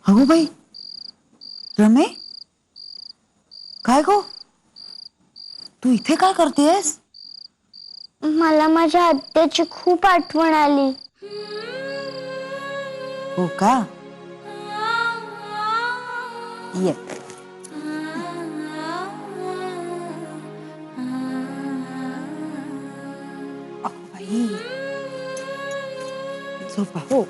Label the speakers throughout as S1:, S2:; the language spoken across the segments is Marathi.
S1: अगो बाई, रमे, काय गो, तू इथे काय करतेस?
S2: मला माझ्या आत्याची खूप आठवण आली.
S1: हो का? ये. अगो बाई, झोपा हो.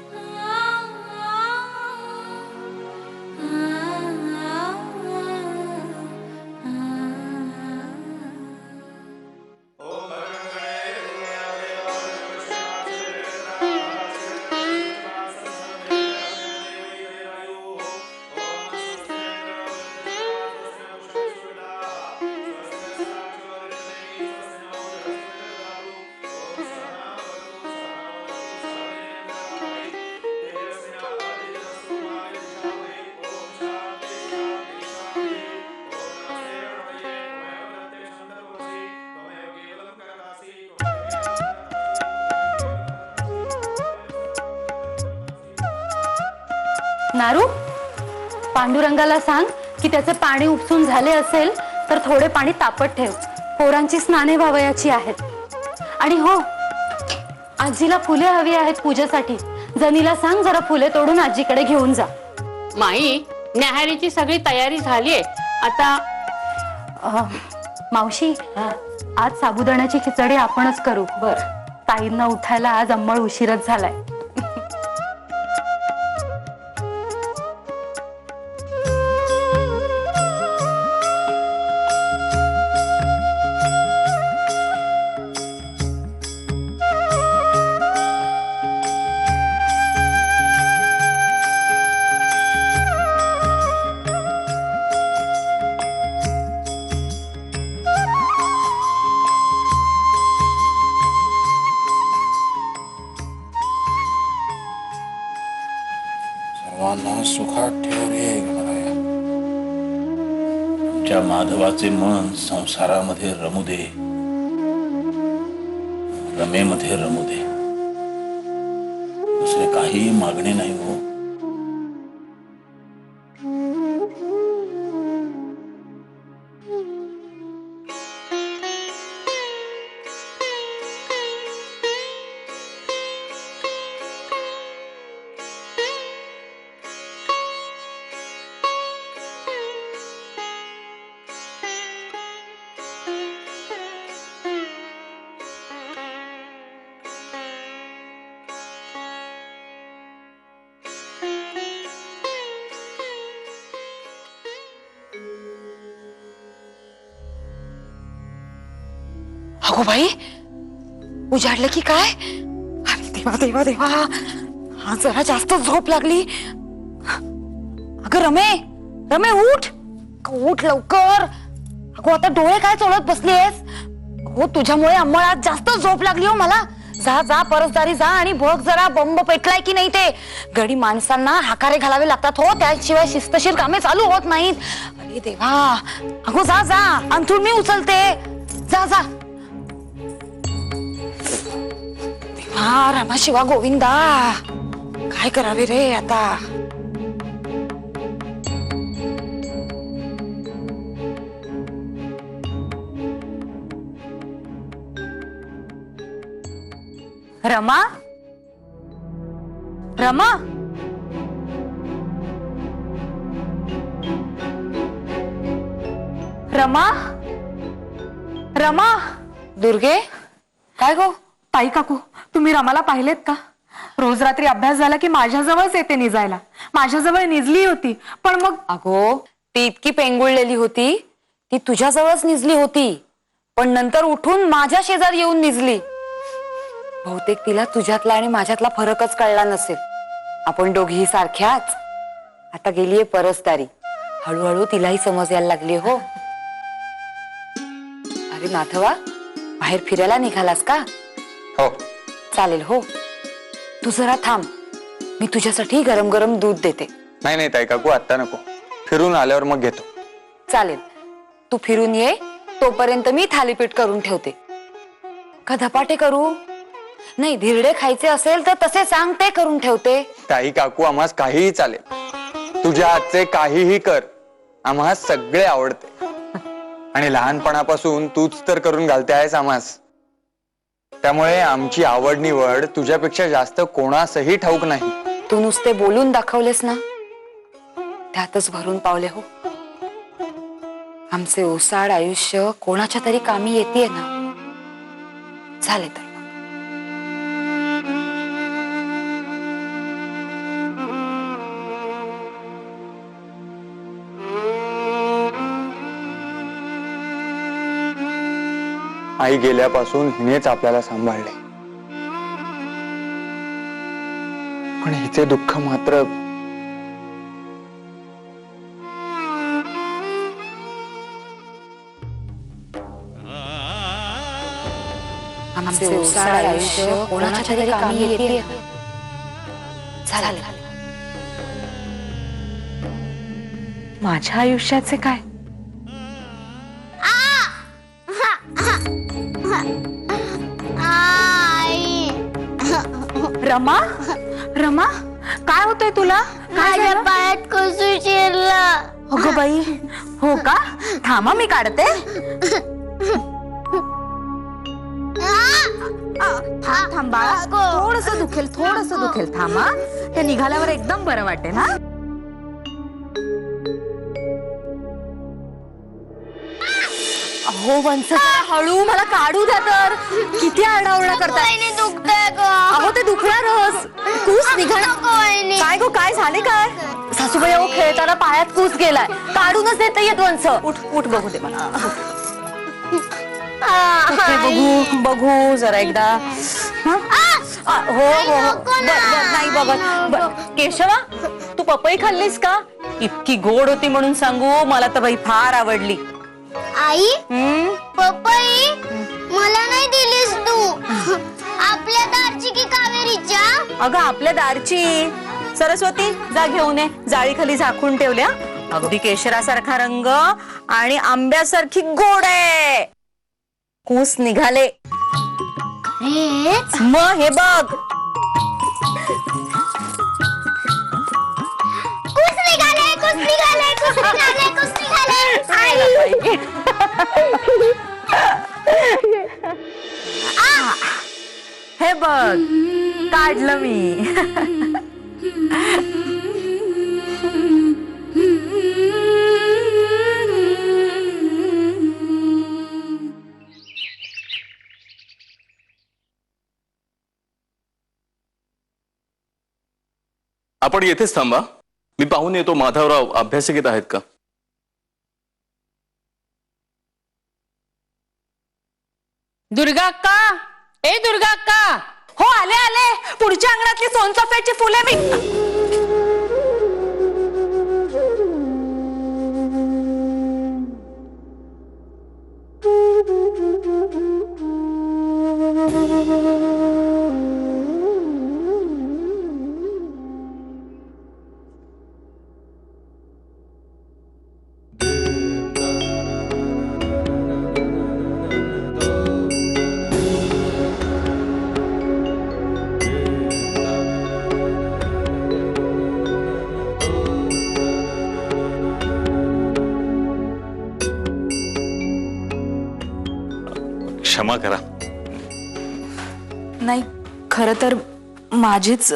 S3: नारू, पांडुरंगाला सांग की त्याचे पाणी उपसून झाले असेल तर थोडे पाणी तापत ठेव. पोरांची स्नाने व्हावयाची आहेत. आणि हो, आजीला फुले हवी आहेत पूजेसाठी. जनीला सांग जरा फुले तोडून आजीकडे घेऊन जा.
S4: माई, न्याहारीची सगळी तयारी झालीये आता.
S3: मावशी, आज साबुदाण्याची खिचडी आपणच करू. बर. ताईंना उठायला आज अंमळ उशीरच झालाय.
S5: सुखात ठेव रे गणराया. आमच्या माधवाचे मन संसारामध्ये रमू दे, रमेमध्ये रमू दे. दुसरे काही मागणे नाही हो.
S1: अगो बाई, उजाडलं की काय? अरे देवा देवा देवा, हा जरा जास्त झोप लागली. अगं रमे, रमे उठ, उठ लवकर. अगो आता डोळे काय चोळत बसलीस? हो, तुझ्यामुळे अंमळ आज जास्त झोप लागली हो मला. जा जा, परसदारी जा आणि बघ जरा बंब पेटलाय की नाही ते. गडी माणसांना हाकारे घालावे लागतात हो, त्याशिवाय शिस्तशीर कामे चालू होत नाहीत. अरे देवा, अगो जा जा, अंथरूण मी उचलते. जा जा. हा रामा शिवा गोविंदा, काय करावे रे आता?
S3: रमा, रमा, रमा रमा.
S1: दुर्गे, काय गो?
S3: ताई काकू, तुम्ही रमाला पाहिलेत का? रोज रात्री अभ्यास झाला की माझ्याजवळच येते निजायला. माझ्याजवळ निजली होती, पण मग
S1: अगो, ती इतकी पेंगुळलेली होती, ती तुझ्याजवळच निजली होती, पण नंतर उठून माझ्या शेजारी येऊन निजली. बहुतेक तिला तुझ्यातला आणि माझ्यातला फरकच कळला नसेल. आपण दोघीही सारख्याच. आता गेलीये परस्तारी. हळूहळू तिलाही समज यायला लागली हो. अरे माधवा, बाहेर फिरायला निघालास का?
S6: हो.
S1: चालेल हो. तू जरा थांब, मी तुझ्यासाठी गरम गरम दूध देते.
S6: नाही ताई काकू, आता नको. फिरून आल्यावर मग घेतो.
S1: चालेल, तू फिरून ये. तोपर्यंत मी थालीपीठ करून ठेवते. का धपाटे करू? नाही, धिरडे खायचे असेल तर तसे सांग, ते करून ठेवते.
S6: ताई काकू, आम्हास काहीही चालेल. तुझ्या हातचे काहीही कर, आम्हास सगळे आवडते. आणि लहानपणापासून तूच तर करून घालते आहेस आम्हास. त्यामुळे आमची आवड निवड तुझ्यापेक्षा जास्त कोणासही ठाऊक नाही.
S1: तू नुसते बोलून दाखवलेस ना, त्यातच भरून पावले हो. आमचे ओसाड आयुष्य कोणाच्या तरी कामी येतेय ना. झाले तर
S6: आई गेल्यापासून हिनेच आपल्याला सांभाळले, पण हिचे दुःख मात्र
S1: आमचे ओसाड आयुष्य कोणाच्या तरी कामी येतेय. झाले.
S3: माझ्या आयुष्याचे काय? रमा रमा, काय होतंय तुला?
S2: माझ्या पायात कुसू शिरला.
S3: अगं बाई, हो का? थांबा, मी काढते. थांबा, थोडस दुखेल. थांबा, ते निघाल्यावर एकदम बरं वाटेल. हा, अहो वंश, हळू, मला काढू द्या तर. किती आरडाओरडा करताय.
S2: दुखतंय ग.
S3: अहो ते दुखणारच. कूस निघाला. काय गो, काय झाले काय? सासूबाई, अहो खेळताना पायात कूस गेलाय. काढूनच देता येत वंश. उठ उठ, बघू दे मला. बघू जरा एकदा. हो हो, नाही बघत. केशवा, तू पपई खाल्लीस का? इतकी गोड होती म्हणून सांगू, मला तर बाई फार आवडली.
S2: आई, पपई मला नाही दिलीस तू. आपल्या दारची की कावेरीच्या?
S3: अगं आपल्या दारची. सरस्वती, जा घेऊन ये. जाळी खाली झाकून ठेवल्या. अगदी केशरासारखा रंग आणि आंब्यासारखी गोड आहे. कूस निघाले. मग हे बघ.
S2: कुस निघाले, कुस निघाले, कुस निघाले, कुस निघाले. आई,
S3: हे बघ, काढलं मी.
S7: आपण येथेच थांबा, मी पाहून येतो माधवराव अभ्यासिकेत आहेत का.
S4: दुर्गा अक्का, ए दुर्गा अक्का.
S3: हो, आले आले. पुढच्या अंगणातली सोनचाफ्याची फुले मी.
S7: क्षमा करा.
S3: नाही, खरं तर माझीच.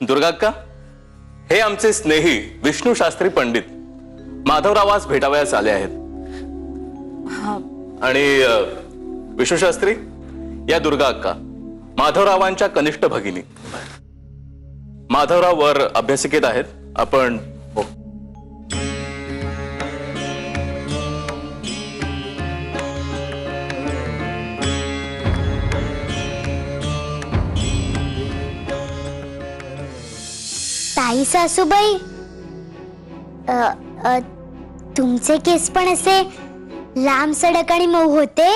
S7: दुर्गा अक्का, हे आमचे स्नेही विष्णू शास्त्री पंडित. माधवराव आज भेटावयास आले आहेत. आणि विश्वशास्त्री, या दुर्गा अक्का माधवरावांच्या कनिष्ठ भगिनी. माधवराव वर अभ्यासिकेत आहेत. आपण हो.
S2: ताई सासूबाई, तुमचे केस पण असे लांब सडक आणि मऊ होते.